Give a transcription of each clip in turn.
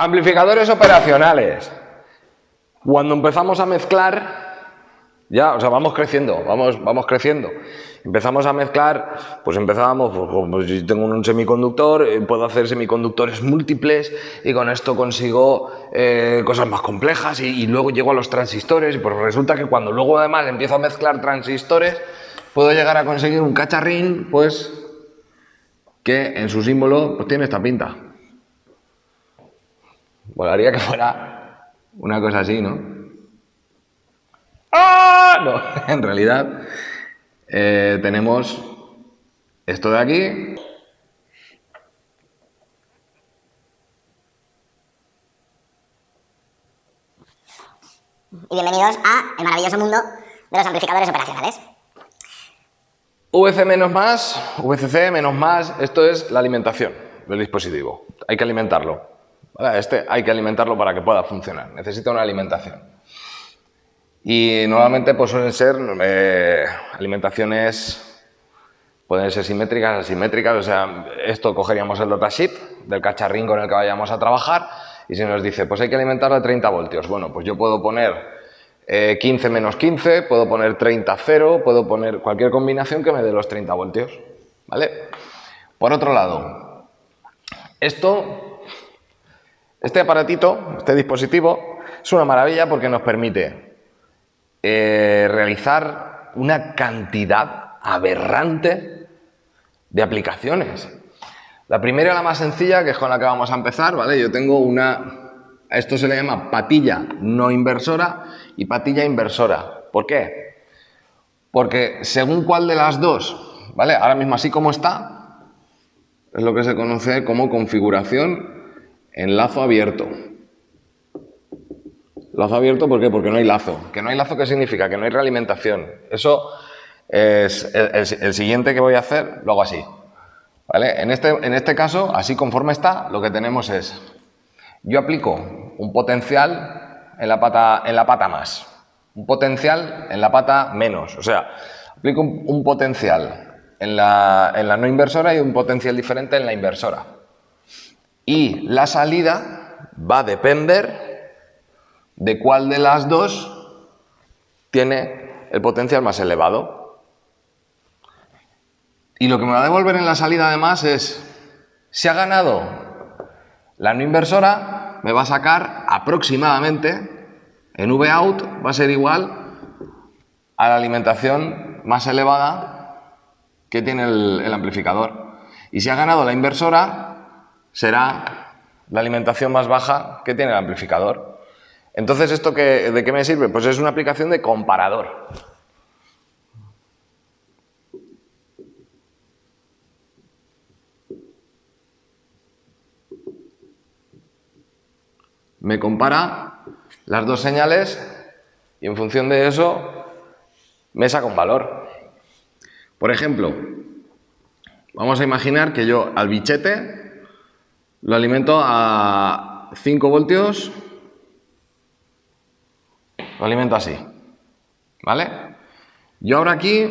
Amplificadores operacionales. Cuando empezamos a mezclar, ya, o sea, vamos creciendo, vamos creciendo. Empezamos a mezclar, pues empezábamos, pues yo tengo un semiconductor, puedo hacer semiconductores múltiples y con esto consigo cosas más complejas y luego llego a los transistores y pues resulta que cuando luego además empiezo a mezclar transistores, puedo llegar a conseguir un cacharrín, pues, que en su símbolo pues, tiene esta pinta. Molaría que fuera una cosa así, ¿no? ¡Ah! No, en realidad tenemos esto de aquí. Y bienvenidos a el maravilloso mundo de los amplificadores operacionales. VCC menos más, esto es la alimentación del dispositivo. Hay que alimentarlo. ¿Vale? Hay que alimentarlo para que pueda funcionar. Necesita una alimentación. Y normalmente pues suelen ser alimentaciones, pueden ser simétricas, asimétricas, o sea, esto cogeríamos el datasheet del cacharrín con el que vayamos a trabajar y se nos dice, pues hay que alimentarlo a 30 voltios. Bueno, pues yo puedo poner 15 menos 15, puedo poner 30 0, puedo poner cualquier combinación que me dé los 30 voltios, ¿vale? Por otro lado, este aparatito, este dispositivo, es una maravilla porque nos permite realizar una cantidad aberrante de aplicaciones. La primera, la más sencilla, que es con la que vamos a empezar, ¿vale? Yo tengo a esto se le llama patilla no inversora y patilla inversora. ¿Por qué? Porque según cuál de las dos, ¿vale? Ahora mismo así como está, es lo que se conoce como configuración en lazo abierto. Lazo abierto, ¿por qué? Porque no hay lazo. ¿Que no hay lazo qué significa? Que no hay realimentación. Eso es el siguiente que voy a hacer, lo hago así. ¿Vale? En este caso, así conforme está, lo que tenemos es, yo aplico un potencial en la pata más, un potencial en la pata menos. O sea, aplico un potencial en la no inversora y un potencial diferente en la inversora. Y la salida va a depender de cuál de las dos tiene el potencial más elevado. Y lo que me va a devolver en la salida además es, si ha ganado la no inversora, me va a sacar aproximadamente, en Vout va a ser igual a la alimentación más elevada que tiene el amplificador. Y si ha ganado la inversora, será la alimentación más baja que tiene el amplificador. Entonces, ¿esto de qué me sirve? Pues es una aplicación de comparador. Me compara las dos señales y en función de eso me saca un valor. Por ejemplo, vamos a imaginar que yo al bichete lo alimento a 5 voltios, lo alimento así, ¿vale? Yo ahora aquí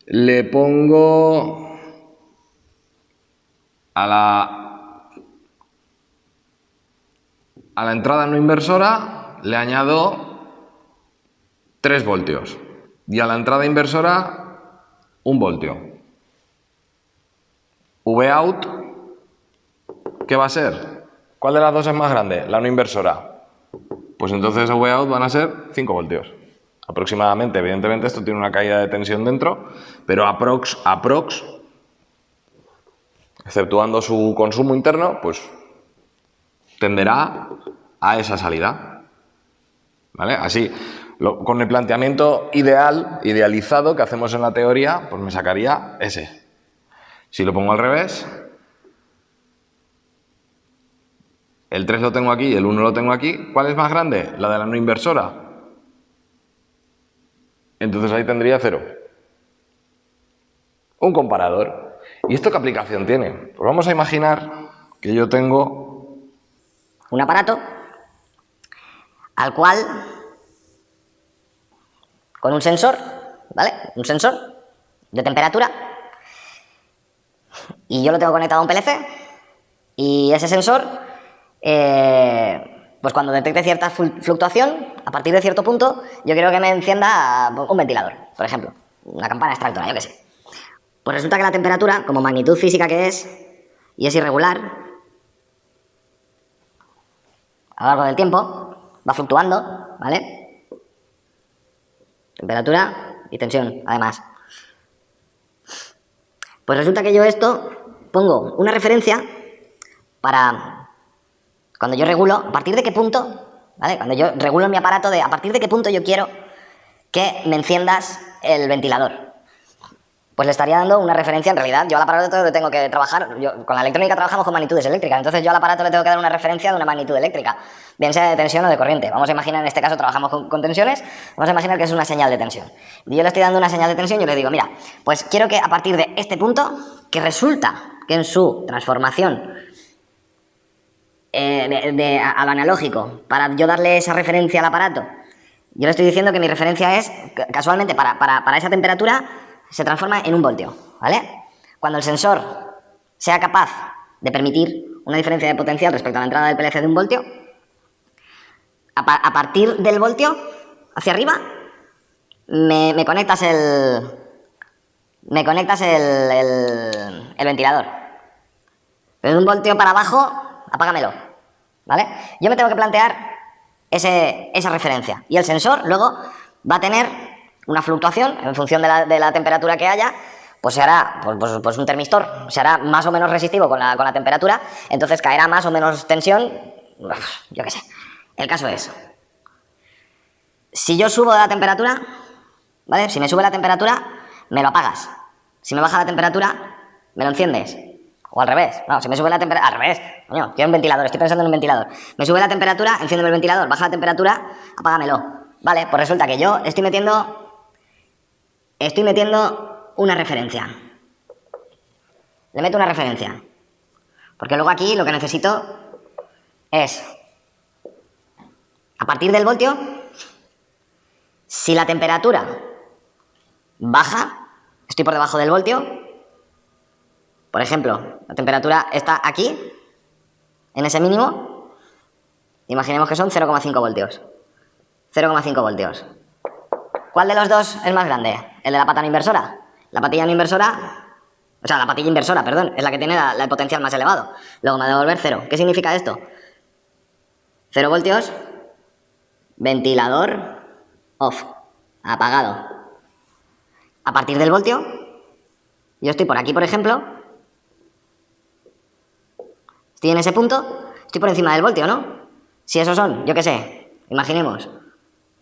le pongo a la entrada no inversora le añado 3 voltios y a la entrada inversora 1 voltio. Vout, ¿qué va a ser? ¿Cuál de las dos es más grande? La no inversora. Pues entonces Vout van a ser 5 voltios. Aproximadamente, evidentemente esto tiene una caída de tensión dentro, pero aprox, exceptuando su consumo interno, pues tenderá a esa salida. ¿Vale? Así, con el planteamiento idealizado que hacemos en la teoría, pues me sacaría ese. Si lo pongo al revés, el 3 lo tengo aquí y el 1 lo tengo aquí, ¿cuál es más grande? La de la no inversora. Entonces ahí tendría 0. Un comparador. ¿Y esto qué aplicación tiene? Pues vamos a imaginar que yo tengo un aparato al cual, con un sensor, ¿vale? Un sensor de temperatura, y yo lo tengo conectado a un PLC, y ese sensor pues cuando detecte cierta fluctuación, a partir de cierto punto, yo quiero que me encienda un ventilador, por ejemplo, una campana extractora, yo qué sé. Pues resulta que la temperatura, como magnitud física que es, y es irregular, a lo largo del tiempo, va fluctuando, ¿vale? Temperatura y tensión, además. Pues resulta que yo esto pongo una referencia para cuando yo regulo, a partir de qué punto, ¿vale? Cuando yo regulo mi aparato a partir de qué punto yo quiero que me enciendas el ventilador. Pues le estaría dando una referencia, en realidad, yo al aparato le tengo que trabajar, con la electrónica trabajamos con magnitudes eléctricas, entonces yo al aparato le tengo que dar una referencia de una magnitud eléctrica, bien sea de tensión o de corriente. Vamos a imaginar, en este caso trabajamos con tensiones, vamos a imaginar que es una señal de tensión. Y yo le estoy dando una señal de tensión y yo le digo, mira, pues quiero que a partir de este punto, que resulta que en su transformación a lo analógico, para yo darle esa referencia al aparato, yo le estoy diciendo que mi referencia es, casualmente, para esa temperatura, se transforma en 1 voltio, ¿vale? Cuando el sensor sea capaz de permitir una diferencia de potencial respecto a la entrada del PLC de 1 voltio, a partir del voltio, hacia arriba, me conectas el ventilador. Pero de 1 voltio para abajo, apágamelo, ¿vale? Yo me tengo que plantear esa referencia. Y el sensor luego va a tener una fluctuación en función de la temperatura que haya, pues se hará pues un termistor, se hará más o menos resistivo con la temperatura, entonces caerá más o menos tensión, yo qué sé. El caso es, si yo subo la temperatura, ¿vale? Si me sube la temperatura, me lo apagas. Si me baja la temperatura, me lo enciendes. O al revés. No, si me sube la temperatura... Al revés. Coño, quiero un ventilador, estoy pensando en un ventilador. Me sube la temperatura, enciéndeme el ventilador. Baja la temperatura, apágamelo. Vale, pues resulta que yo estoy metiendo una referencia. Le meto una referencia. Porque luego aquí lo que necesito es, a partir del voltio, si la temperatura baja, estoy por debajo del voltio, por ejemplo, la temperatura está aquí, en ese mínimo, imaginemos que son 0,5 voltios. 0,5 voltios. ¿Cuál de los dos es más grande? ¿El de la pata no inversora? La patilla no inversora, o sea, la patilla inversora, perdón, es la que tiene el potencial más elevado. Luego me va a devolver 0. ¿Qué significa esto? 0 voltios, ventilador off, apagado. A partir del voltio, yo estoy por aquí, por ejemplo, estoy en ese punto, estoy por encima del voltio, ¿no? Si esos son, yo qué sé, imaginemos,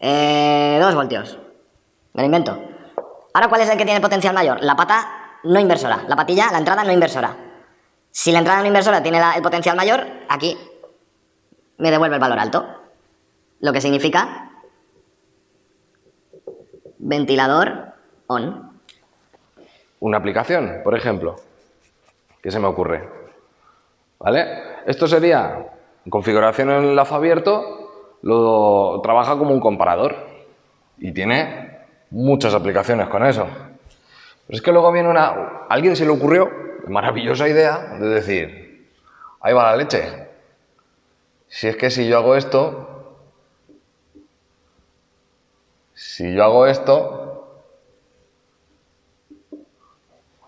2 voltios. Me lo invento. Ahora, ¿cuál es el que tiene potencial mayor? La pata no inversora. La patilla, la entrada no inversora. Si la entrada no inversora tiene el potencial mayor, aquí me devuelve el valor alto. Lo que significa ventilador on. Una aplicación, por ejemplo, ¿qué se me ocurre? ¿Vale? Esto sería configuración en enlace abierto, lo trabaja como un comparador y tiene muchas aplicaciones con eso. Pero es que luego viene alguien se le ocurrió la maravillosa idea de decir, ahí va la leche. Si es que si yo hago esto,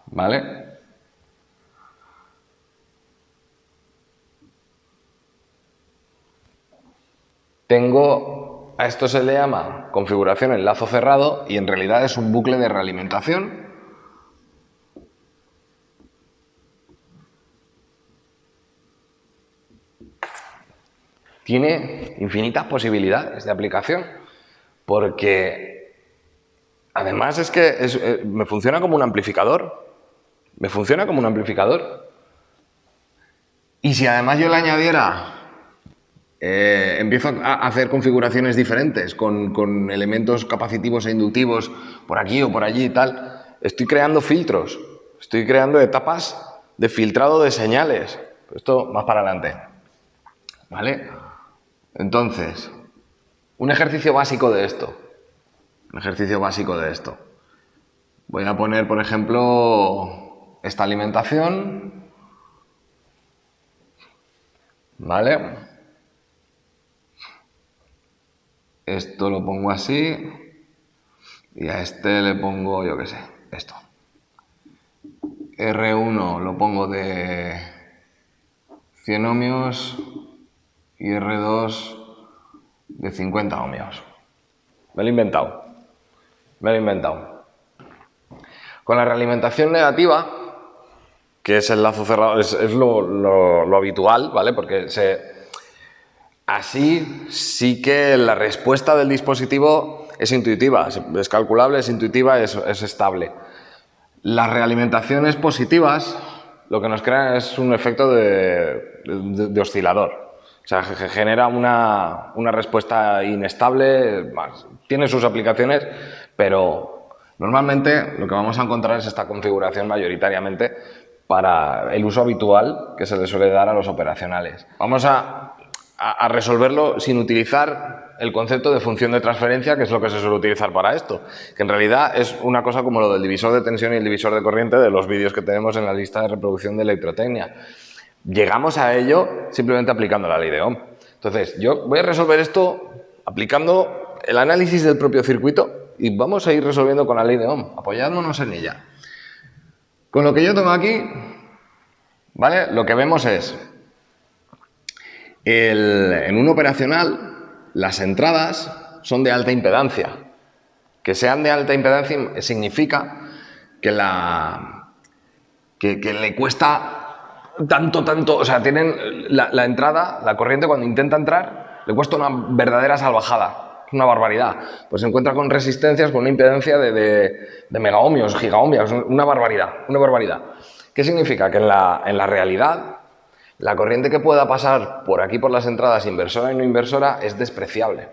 ¿vale? A esto se le llama configuración en lazo cerrado y en realidad es un bucle de realimentación. Tiene infinitas posibilidades de aplicación porque además es que me funciona como un amplificador. Me funciona como un amplificador. Y si además yo le añadiera... empiezo a hacer configuraciones diferentes con elementos capacitivos e inductivos por aquí o por allí y tal. Estoy creando filtros, estoy creando etapas de filtrado de señales. Esto más para adelante. ¿Vale? Entonces, un ejercicio básico de esto. Voy a poner, por ejemplo, esta alimentación. ¿Vale? Esto lo pongo así. Y a este le pongo, yo qué sé, esto. R1 lo pongo de 100 ohmios y R2 de 50 ohmios. Me lo he inventado. Me lo he inventado. Con la realimentación negativa, que es el lazo cerrado, es lo habitual, ¿vale? Porque así sí que la respuesta del dispositivo es intuitiva, es calculable, es intuitiva, es estable. Las realimentaciones positivas lo que nos crean es un efecto de oscilador. O sea, genera una respuesta inestable, tiene sus aplicaciones, pero normalmente lo que vamos a encontrar es esta configuración mayoritariamente para el uso habitual que se le suele dar a los operacionales. Vamos a resolverlo sin utilizar el concepto de función de transferencia, que es lo que se suele utilizar para esto, que en realidad es una cosa como lo del divisor de tensión y el divisor de corriente de los vídeos que tenemos en la lista de reproducción de electrotecnia. Llegamos a ello simplemente aplicando la ley de Ohm. Entonces, yo voy a resolver esto aplicando el análisis del propio circuito y vamos a ir resolviendo con la ley de Ohm, apoyándonos en ella. Con lo que yo tengo aquí, ¿vale? Lo que vemos es, en un operacional, las entradas son de alta impedancia. Que sean de alta impedancia significa que le cuesta tanto, o sea, tienen la entrada, la corriente cuando intenta entrar, le cuesta una verdadera salvajada, es una barbaridad. Pues se encuentra con resistencias, con una impedancia de megaohmios, gigaohmios, una barbaridad. ¿Qué significa? Que en la realidad, la corriente que pueda pasar por aquí por las entradas inversora y no inversora es despreciable.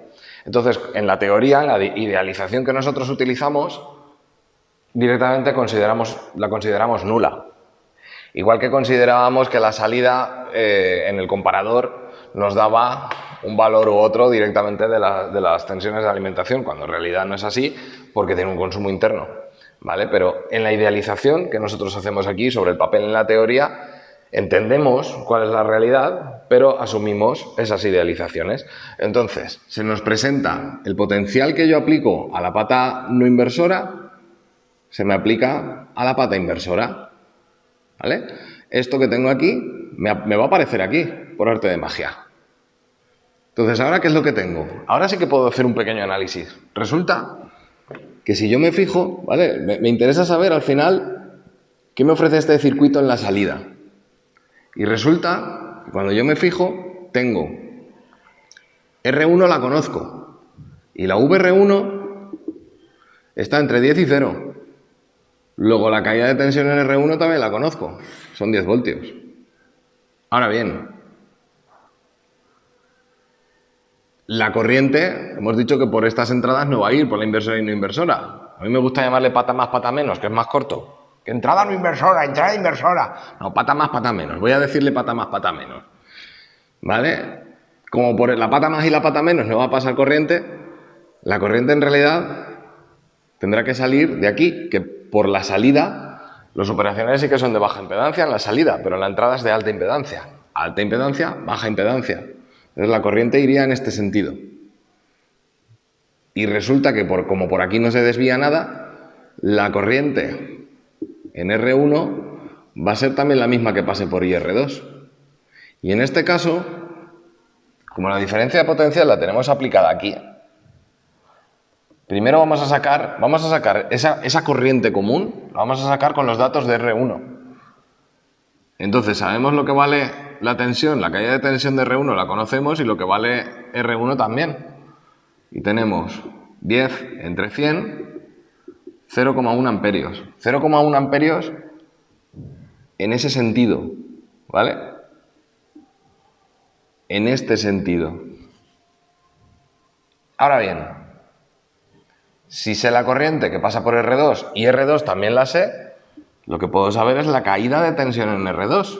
Entonces, en la teoría, en la idealización que nosotros utilizamos, directamente la consideramos nula. Igual que considerábamos que la salida en el comparador nos daba un valor u otro directamente de las tensiones de alimentación, cuando en realidad no es así, porque tiene un consumo interno, ¿vale? Pero en la idealización que nosotros hacemos aquí sobre el papel en la teoría, entendemos cuál es la realidad, pero asumimos esas idealizaciones. Entonces, se nos presenta el potencial que yo aplico a la pata no inversora, se me aplica a la pata inversora, ¿vale? Esto que tengo aquí me va a aparecer aquí, por arte de magia. Entonces, ¿ahora qué es lo que tengo? Ahora sí que puedo hacer un pequeño análisis. Resulta que si yo me fijo, ¿vale? Me interesa saber al final qué me ofrece este circuito en la salida. Y resulta que cuando yo me fijo, tengo R1 la conozco y la VR1 está entre 10 y 0. Luego la caída de tensión en R1 también la conozco, son 10 voltios. Ahora bien, la corriente, hemos dicho que por estas entradas no va a ir, por la inversora y no inversora. A mí me gusta llamarle pata más, pata menos, que es más corto. Que entrada no inversora, entrada inversora. No, pata más, pata menos. Voy a decirle pata más, pata menos. ¿Vale? Como por la pata más y la pata menos no va a pasar corriente, la corriente en realidad tendrá que salir de aquí, que por la salida, los operacionales sí que son de baja impedancia en la salida, pero en la entrada es de alta impedancia. Alta impedancia, baja impedancia. Entonces la corriente iría en este sentido. Y resulta que como por aquí no se desvía nada, la corriente en R1 va a ser también la misma que pase por IR2. Y en este caso, como la diferencia de potencial la tenemos aplicada aquí, primero vamos a sacar esa corriente común, la vamos a sacar con los datos de R1. Entonces sabemos lo que vale la tensión, la caída de tensión de R1 la conocemos y lo que vale R1 también. Y tenemos 10 entre 100, 0,1 amperios. 0,1 amperios en ese sentido, ¿vale? En este sentido. Ahora bien, si sé la corriente que pasa por R2 y R2 también la sé, lo que puedo saber es la caída de tensión en R2,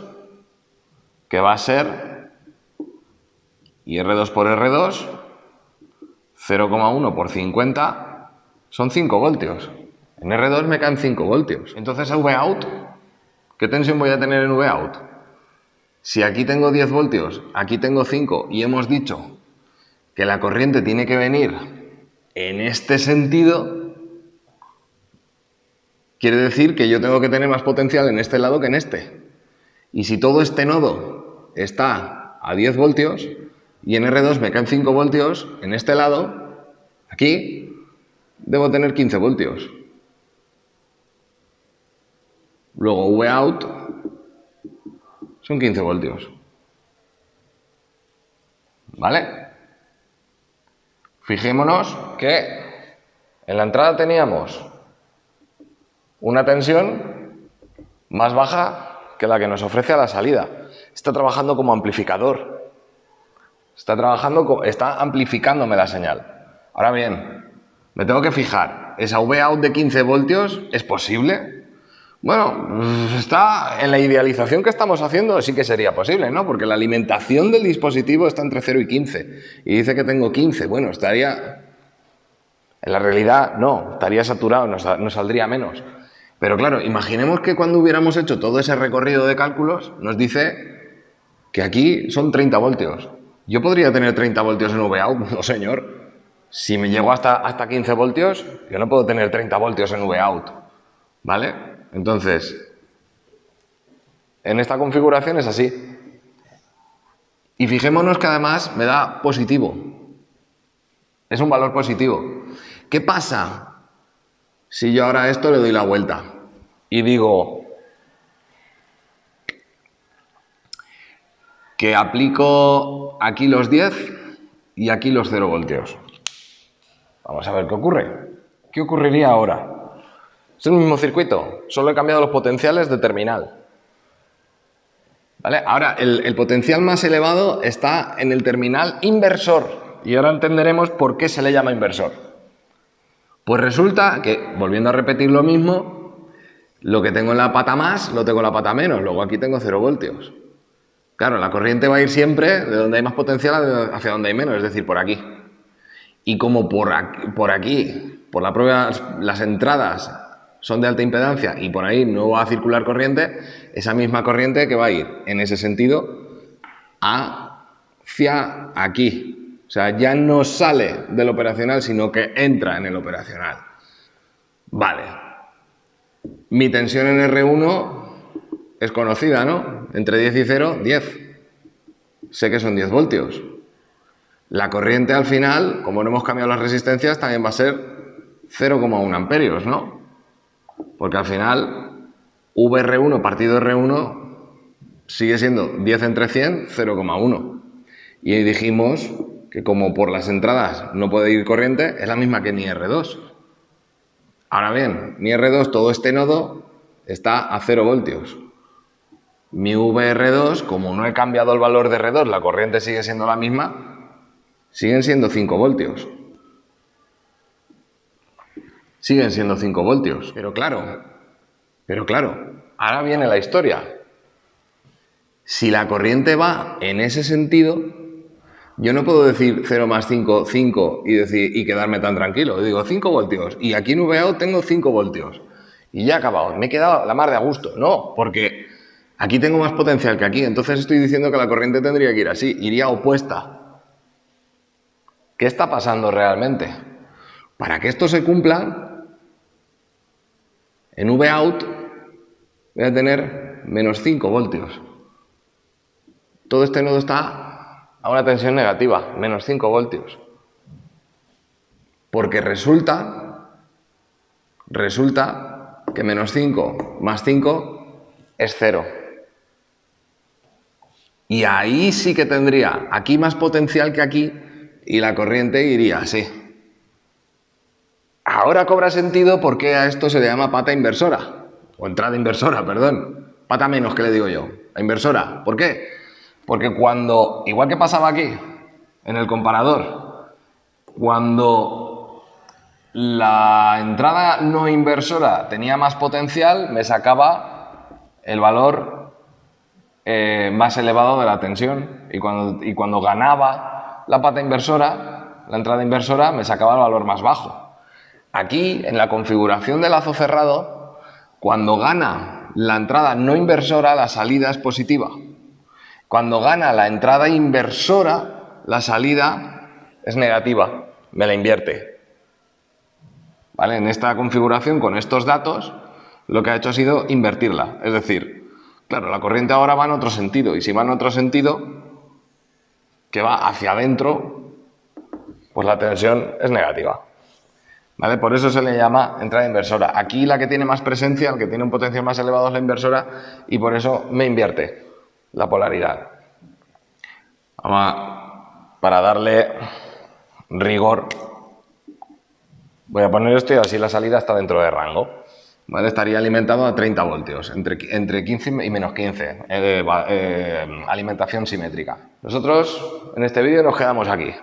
que va a ser IR2 por R2, 0,1 por 50, son 5 voltios. En R2 me caen 5 voltios. Entonces, a Vout, ¿qué tensión voy a tener en Vout? Si aquí tengo 10 voltios, aquí tengo 5 y hemos dicho que la corriente tiene que venir en este sentido, quiere decir que yo tengo que tener más potencial en este lado que en este. Y si todo este nodo está a 10 voltios y en R2 me caen 5 voltios, en este lado, aquí, debo tener 15 voltios. Luego Vout son 15 voltios. ¿Vale? Fijémonos que en la entrada teníamos una tensión más baja que la que nos ofrece a la salida. Está trabajando como amplificador. Está amplificándome la señal. Ahora bien, me tengo que fijar, ¿esa Vout de 15 voltios es posible? Bueno, está en la idealización que estamos haciendo, sí que sería posible, ¿no? Porque la alimentación del dispositivo está entre 0 y 15. Y dice que tengo 15. Bueno, estaría... En la realidad, no, estaría saturado, nos saldría menos. Pero claro, imaginemos que cuando hubiéramos hecho todo ese recorrido de cálculos, nos dice que aquí son 30 voltios. ¿Yo podría tener 30 voltios en Vout? No, señor. Si me llego hasta 15 voltios, yo no puedo tener 30 voltios en Vout. ¿Vale? Entonces, en esta configuración es así. Y fijémonos que además me da positivo. Es un valor positivo. ¿Qué pasa si yo ahora a esto le doy la vuelta y digo que aplico aquí los 10 y aquí los 0 voltios? Vamos a ver qué ocurre. ¿Qué ocurriría ahora? Es el mismo circuito, solo he cambiado los potenciales de terminal. ¿Vale? Ahora, el potencial más elevado está en el terminal inversor. Y ahora entenderemos por qué se le llama inversor. Pues resulta que, volviendo a repetir lo mismo, lo que tengo en la pata más, lo tengo en la pata menos. Luego aquí tengo 0 voltios. Claro, la corriente va a ir siempre de donde hay más potencial hacia donde hay menos, es decir, por aquí. Y como por aquí, por las entradas son de alta impedancia y por ahí no va a circular corriente, esa misma corriente que va a ir en ese sentido hacia aquí. O sea, ya no sale del operacional, sino que entra en el operacional. Vale. Mi tensión en R1 es conocida, ¿no? Entre 10 y 0, 10. Sé que son 10 voltios. La corriente al final, como no hemos cambiado las resistencias, también va a ser 0,1 amperios, ¿no? Porque al final, VR1 partido R1 sigue siendo 10 entre 100, 0,1. Y dijimos que como por las entradas no puede ir corriente, es la misma que ni R2. Ahora bien, mi R2, todo este nodo, está a 0 voltios. Mi VR2, como no he cambiado el valor de R2, la corriente sigue siendo la misma, siguen siendo 5 voltios. Siguen siendo 5 voltios. Pero claro, ahora viene la historia. Si la corriente va en ese sentido, yo no puedo decir 0 más 5, 5 y quedarme tan tranquilo. Yo digo 5 voltios y aquí en VO tengo 5 voltios. Y ya he acabado, me he quedado la mar de a gusto. No, porque aquí tengo más potencial que aquí. Entonces estoy diciendo que la corriente tendría que ir así, iría opuesta. ¿Qué está pasando realmente? Para que esto se cumpla, en Vout voy a tener menos 5 voltios. Todo este nodo está a una tensión negativa, menos 5 voltios. Porque resulta que menos 5 más 5 es 0. Y ahí sí que tendría aquí más potencial que aquí y la corriente iría así. Ahora cobra sentido por qué a esto se le llama pata inversora, o entrada inversora, perdón. Pata menos, que le digo yo, a inversora. ¿Por qué? Porque cuando, igual que pasaba aquí, en el comparador, cuando la entrada no inversora tenía más potencial, me sacaba el valor más elevado de la tensión. Y cuando ganaba la pata inversora, la entrada inversora, me sacaba el valor más bajo. Aquí, en la configuración de lazo cerrado, cuando gana la entrada no inversora, la salida es positiva. Cuando gana la entrada inversora, la salida es negativa, me la invierte. ¿Vale? En esta configuración, con estos datos, lo que ha hecho ha sido invertirla. Es decir, claro, la corriente ahora va en otro sentido, y si va en otro sentido, que va hacia adentro, pues la tensión es negativa. ¿Vale? Por eso se le llama entrada inversora. Aquí la que tiene más presencia, el que tiene un potencial más elevado es la inversora, y por eso me invierte la polaridad. Ahora, para darle rigor, voy a poner esto y así la salida está dentro de rango. ¿Vale? Estaría alimentado a 30 voltios, entre 15 y menos 15, alimentación simétrica. Nosotros en este vídeo nos quedamos aquí.